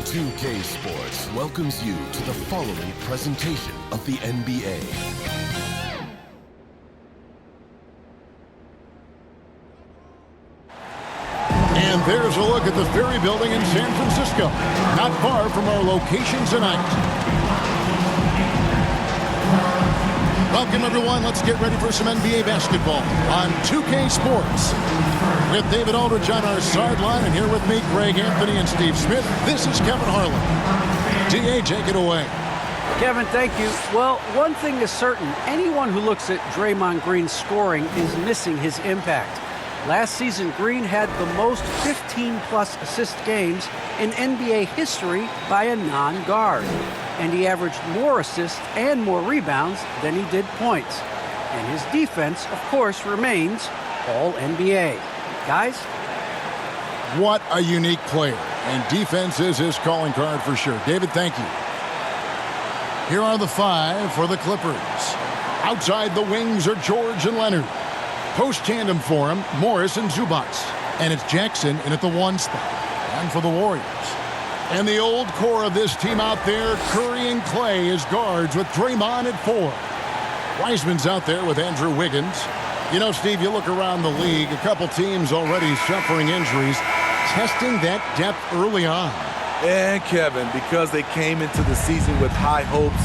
2K Sports welcomes you to the following presentation of the NBA. And there's a look at the Ferry Building in San Francisco, not far from our location tonight. Welcome, everyone. Let's get ready for some NBA basketball on 2K Sports. With David Aldridge on our sideline, and here with me, Greg Anthony and Steve Smith, this is Kevin Harlan. D.A., take it away. Kevin, thank you. Well, one thing is certain. Anyone who looks at Draymond Green's scoring is missing his impact. Last season, Green had the most 15-plus assist games in NBA history by a non-guard. And he averaged more assists and more rebounds than he did points. And his defense, of course, remains All-NBA. Guys? What a unique player. And defense is his calling card for sure. David, thank you. Here are the five for the Clippers. Outside the wings are George and Leonard. Post tandem for him, Morris and Zubac. And it's Jackson in at the one spot. And for the Warriors. And the old core of this team out there, Curry and Clay as guards with Draymond at 4. Wiseman's out there with Andrew Wiggins. You know, Steve, you look around the league, a couple teams already suffering injuries, testing that depth early on. And Kevin, because they came into the season with high hopes,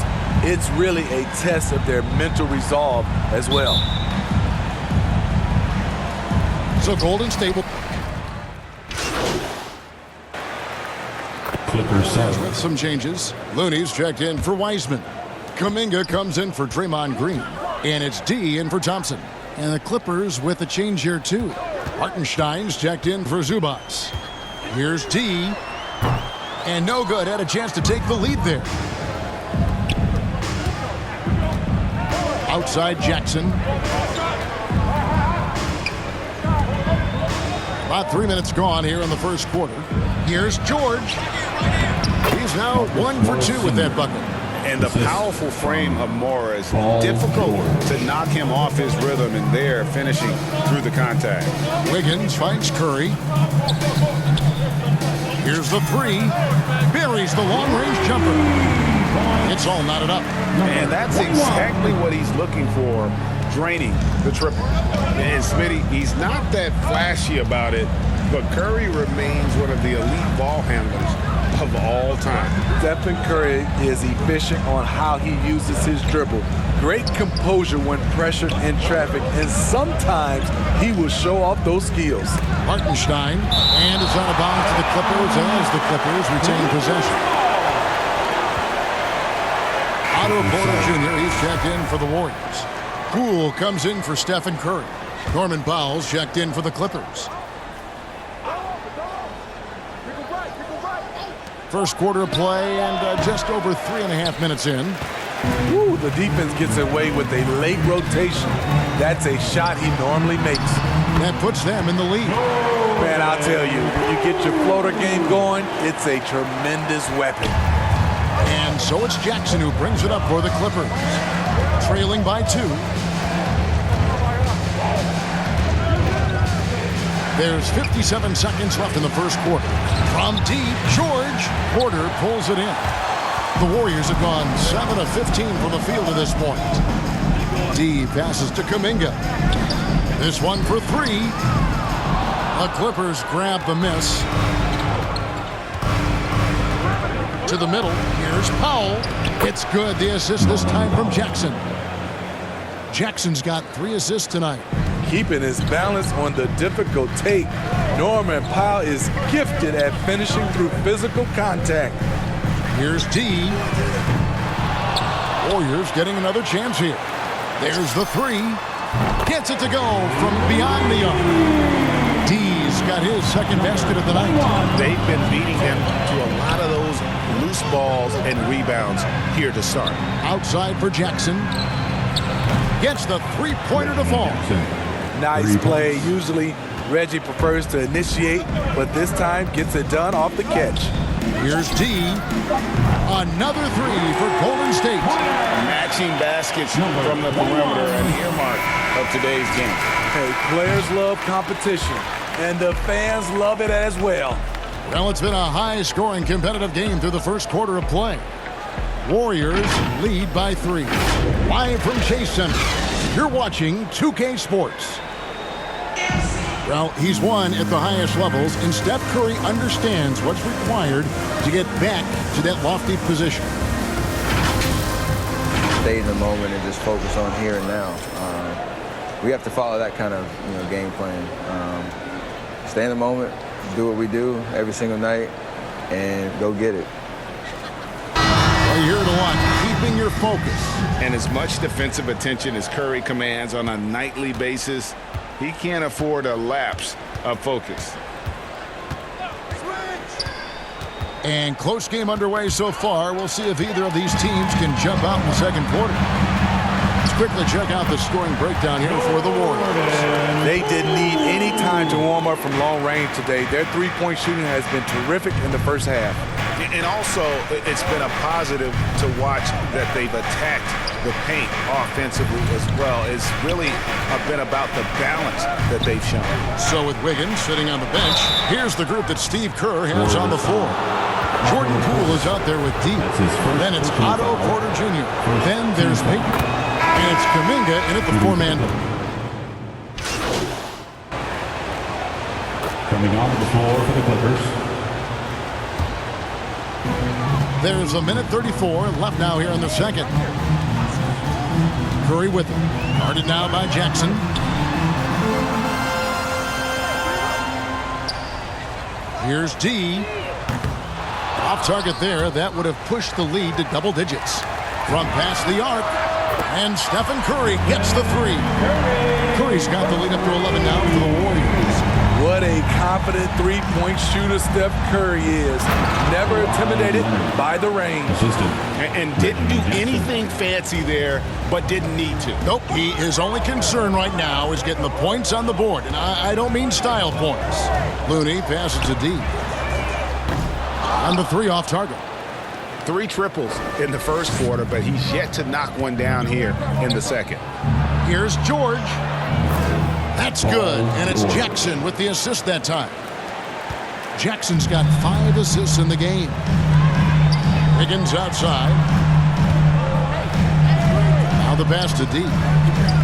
it's really a test of their mental resolve as well. So Golden State will... Clippers with some changes. Looney's checked in for Wiseman. Kuminga comes in for Draymond Green. And it's D in for Thompson. And the Clippers with a change here, too. Hartenstein's checked in for Zubac. Here's D. And no good. Had a chance to take the lead there. Outside Jackson. About 3 minutes gone here in the first quarter. Here's George. He's now 1 for 2 with that bucket. And the powerful frame of Morris, difficult to knock him off his rhythm, and there finishing through the contact. Wiggins finds Curry. Here's the three. Buries the long-range jumper. It's all knotted up. And that's exactly what he's looking for, draining the triple. And Smitty, he's not that flashy about it, but Curry remains one of the elite ball handlers of all time. Stephen Curry is efficient on how he uses his dribble. Great composure when pressured in traffic, and sometimes he will show off those skills. Hartenstein, and it's out of bounds to the Clippers as the Clippers retain possession. Otto Porter Jr., he's checked in for the Warriors. Poole comes in for Stephen Curry. Norman Powell's checked in for the Clippers. First quarter of play and just over 3.5 minutes in. Ooh, the defense gets away with a late rotation. That's a shot he normally makes. That puts them in the lead. Man, I'll tell you, when you get your floater game going, it's a tremendous weapon. And so it's Jackson who brings it up for the Clippers. Trailing by 2. There's 57 seconds left in the first quarter. From deep, George. Porter pulls it in. The Warriors have gone 7 of 15 from the field at this point. D passes to Kuminga. This one for 3. The Clippers grab the miss. To the middle. Here's Powell. It's good. The assist this time from Jackson. Jackson's got 3 assists tonight. Keeping his balance on the difficult take, Norman Powell is gifted at finishing through physical contact. Here's D. Warriors getting another chance here. There's the 3. Gets it to go from beyond the arc. D's got his second basket of the night. They've been beating him to a lot of those loose balls and rebounds here to start. Outside for Jackson. Gets the three-pointer to fall. Nice play. Usually Reggie prefers to initiate, but this time gets it done off the catch. Here's D. Another 3 for Golden State. Matching baskets from the perimeter, an earmark of today's game. Hey, players love competition, and the fans love it as well. Well, it's been a high-scoring competitive game through the first quarter of play. Warriors lead by 3. Live from Chase Center, you're watching 2K Sports. Well, he's won at the highest levels, and Steph Curry understands what's required to get back to that lofty position. Stay in the moment and just focus on here and now. We have to follow that kind of game plan. Stay in the moment, do what we do every single night, and go get it. Well, you're the one keeping your focus. And as much defensive attention as Curry commands on a nightly basis, he can't afford a lapse of focus. And close game underway so far. We'll see if either of these teams can jump out in the second quarter. Let's quickly check out the scoring breakdown here for the Warriors. They didn't need any time to warm up from long range today. Their three-point shooting has been terrific in the first half. And also, it's been a positive to watch that they've attacked the paint offensively as well. It's really been about the balance that they've shown. So with Wiggins sitting on the bench, here's the group that Steve Kerr has on the floor. Jordan Poole is out there with D. Then it's Otto Porter Jr. Then there's Peyton. And it's Kuminga in at the 4-man. Coming onto the floor for the Clippers. There's a minute 34 left now here in the second. Curry with him. Guarded now by Jackson. Here's D. Off target there. That would have pushed the lead to double digits. From past the arc. And Stephen Curry gets the 3. Curry's got the lead up to 11 now for the Warriors. What a confident three-point shooter Steph Curry is. Never intimidated by the range. And didn't do anything fancy there, but didn't need to. Nope, his only concern right now is getting the points on the board. And I don't mean style points. Looney passes to D. On the 3 off target. 3 triples in the first quarter, but he's yet to knock one down here in the second. Here's George. That's good, and it's Jackson with the assist that time. Jackson's got 5 assists in the game. Higgins outside. Now the pass to D.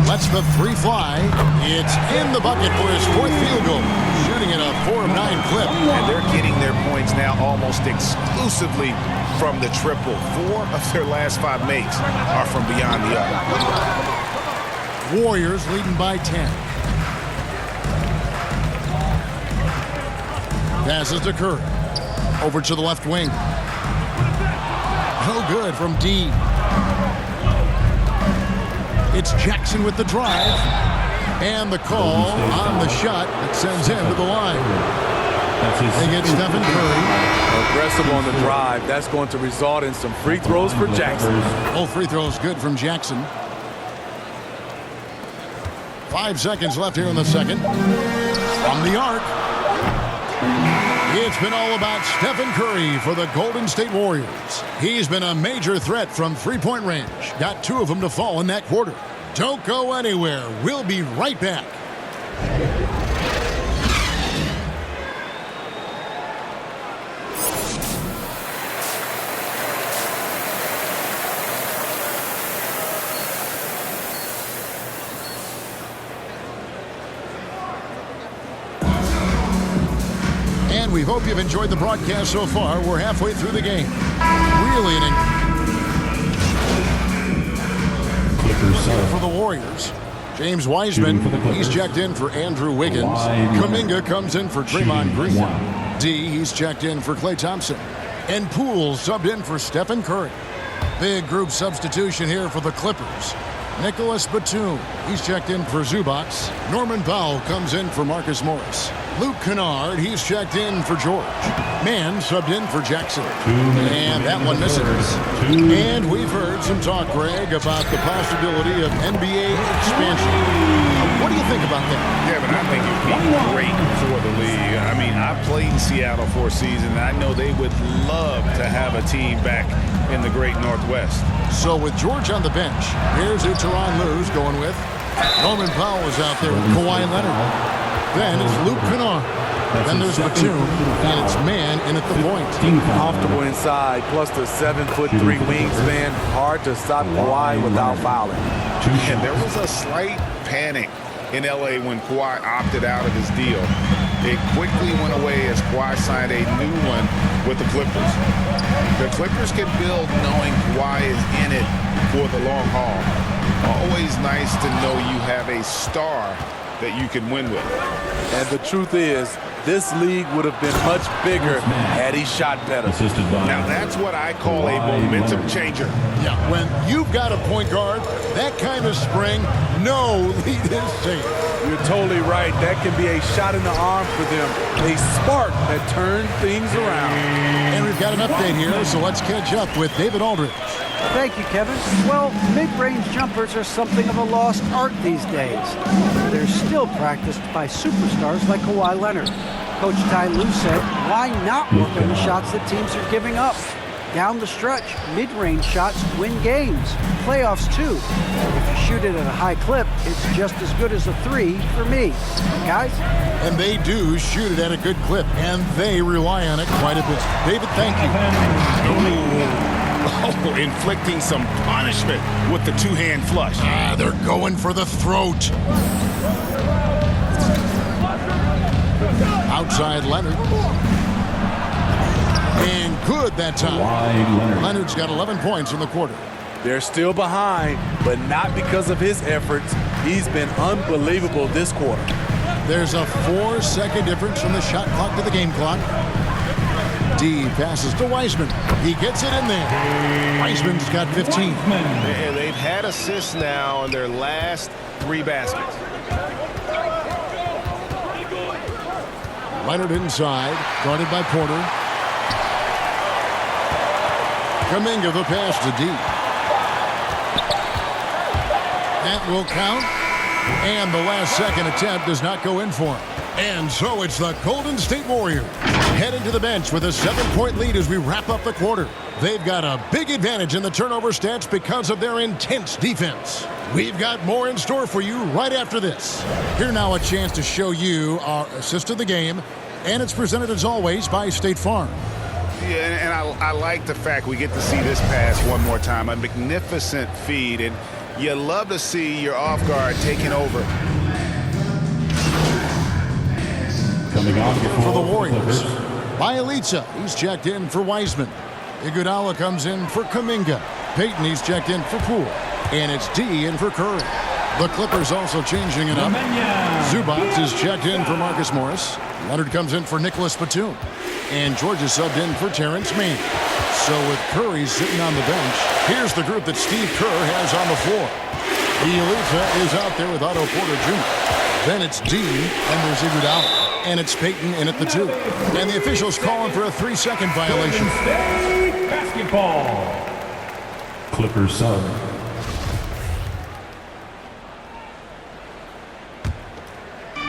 Lets the 3 fly. It's in the bucket for his 4th field goal. Shooting at a 4 of 9 clip. And they're getting their points now almost exclusively from the triple. 4 of their last 5 makes are from beyond the arc. Warriors leading by 10. Passes to Curry. Over to the left wing. No good from D. It's Jackson with the drive. And the call on the shot that sends him to the line. They get Stephen Curry. Aggressive on the drive. That's going to result in some free throws for Jackson. Both free throws good from Jackson. 5 seconds left here in the second. From the arc. It's been all about Stephen Curry for the Golden State Warriors. He's been a major threat from three-point range. Got 2 of them to fall in that quarter. Don't go anywhere. We'll be right back. And we hope you've enjoyed the broadcast so far. We're halfway through the game. Really for the Warriors. James Wiseman, he's checked in for Andrew Wiggins. Kuminga comes in for Draymond Green. D, he's checked in for Klay Thompson. And Poole subbed in for Stephen Curry. Big group substitution here for the Clippers. Nicholas Batum, he's checked in for Zubac. Norman Powell comes in for Marcus Morris. Luke Kennard, he's checked in for George. Mann subbed in for Jackson. And that one misses. And we've heard some talk, Greg, about the possibility of NBA expansion. What do you think about that? Yeah, but I think it would be great for the league. I mean, I played in Seattle for a season, and I know they would love to have a team back in the great Northwest. So with George on the bench, here's who Tyronn Lue's going with. Norman Powell is out there with Kawhi Leonard. Then it's Luke Kennard. Then there's Batum, and it's man in at the point. Comfortable inside, plus the 7'3" wingspan. Hard to stop Kawhi without fouling. And there was a slight panic in L.A. when Kawhi opted out of his deal. It quickly went away as Kawhi signed a new one with the Clippers. The Clippers can build knowing Kawhi is in it for the long haul. Always nice to know you have a star that you can win with. And the truth is, this league would have been much bigger had he shot better. Now that's what I call a momentum changer. Yeah, when you've got a point guard, that kind of spring, no lead is safe. You're totally right. That can be a shot in the arm for them. A spark that turns things around. And we've got an update here, so let's catch up with David Aldridge. Thank you, Kevin. Well, mid-range jumpers are something of a lost art these days. They're still practiced by superstars like Kawhi Leonard. Coach Ty Lue said, why not work on the shots that teams are giving up? Down the stretch, mid-range shots win games. Playoffs, too. If you shoot it at a high clip, it's just as good as a three for me. Guys? And they do shoot it at a good clip, and they rely on it quite a bit. David, thank you. Oh, inflicting some punishment with the two-hand flush. They're going for the throat. Outside Leonard. And good that time. Leonard's got 11 points in the quarter. They're still behind, but not because of his efforts. He's been unbelievable this quarter. There's a 4-second difference from the shot clock to the game clock. D passes to Wiseman. He gets it in there. Wiseman's got 15. And they've had assists now on their last 3 baskets. Leonard inside, guarded by Porter. Kuminga the pass to D. That will count. And the last second attempt does not go in for him. And so it's the Golden State Warriors heading to the bench with a 7-point lead as we wrap up the quarter. They've got a big advantage in the turnover stats because of their intense defense. We've got more in store for you right after this. Here now a chance to show you our assist of the game, and it's presented as always by State Farm. Yeah, and I like the fact we get to see this pass one more time. A magnificent feed, and you love to see your off guard taking over. Coming on For the Warriors, Bielitsa, he's checked in for Wiseman. Iguodala comes in for Kuminga. Payton, he's checked in for Poole. And it's D in for Curry. The Clippers also changing it up. Zubac is checked in for Marcus Morris. Leonard comes in for Nicholas Batum. And George is subbed in for Terrence Mann. So with Curry sitting on the bench, here's the group that Steve Kerr has on the floor. Bielitsa is out there with Otto Porter Jr. Then it's D, and there's Iguodala. And it's Payton in at the 2. And the officials calling for a 3-second violation. State basketball. Clippers sub.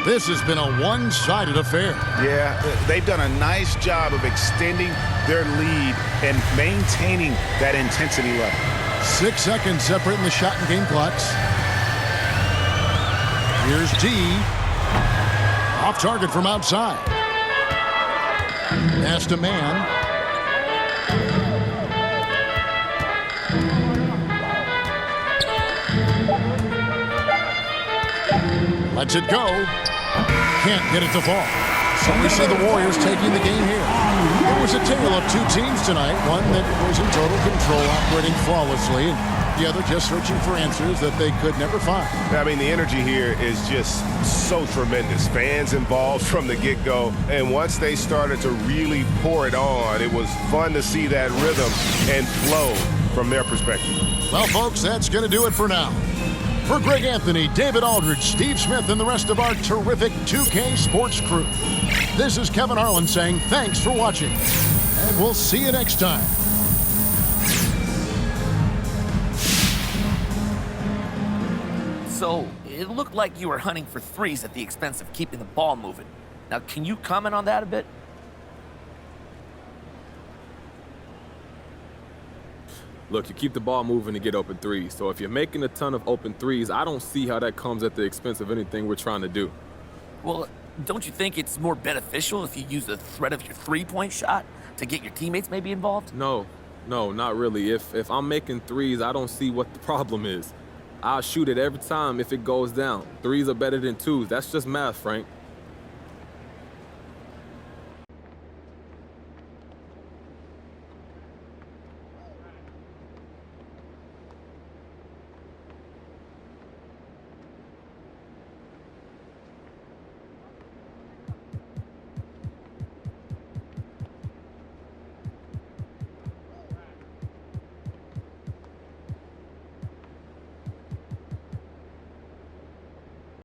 This has been a one-sided affair. Yeah, they've done a nice job of extending their lead and maintaining that intensity level. 6 seconds separating the shot and game clocks. Here's D. Off target from outside. Pass to Mann. Lets it go. Can't get it to fall. So we see the Warriors taking the game here. It was a tale of 2 teams tonight. One that was in total control, operating flawlessly, and the other just searching for answers that they could never find. I mean, the energy here is just so tremendous. Fans involved from the get-go, and once they started to really pour it on, it was fun to see that rhythm and flow from their perspective. Well, folks, that's going to do it for now. For Greg Anthony, David Aldridge, Steve Smith, and the rest of our terrific 2K Sports crew, this is Kevin Harlan saying thanks for watching, and we'll see you next time. So, it looked like you were hunting for threes at the expense of keeping the ball moving. Now, can you comment on that a bit? Look, you keep the ball moving to get open threes. So if you're making a ton of open threes, I don't see how that comes at the expense of anything we're trying to do. Well, don't you think it's more beneficial if you use the threat of your three-point shot to get your teammates maybe involved? No, not really. If I'm making threes, I don't see what the problem is. I'll shoot it every time if it goes down. Threes are better than twos. That's just math, Frank.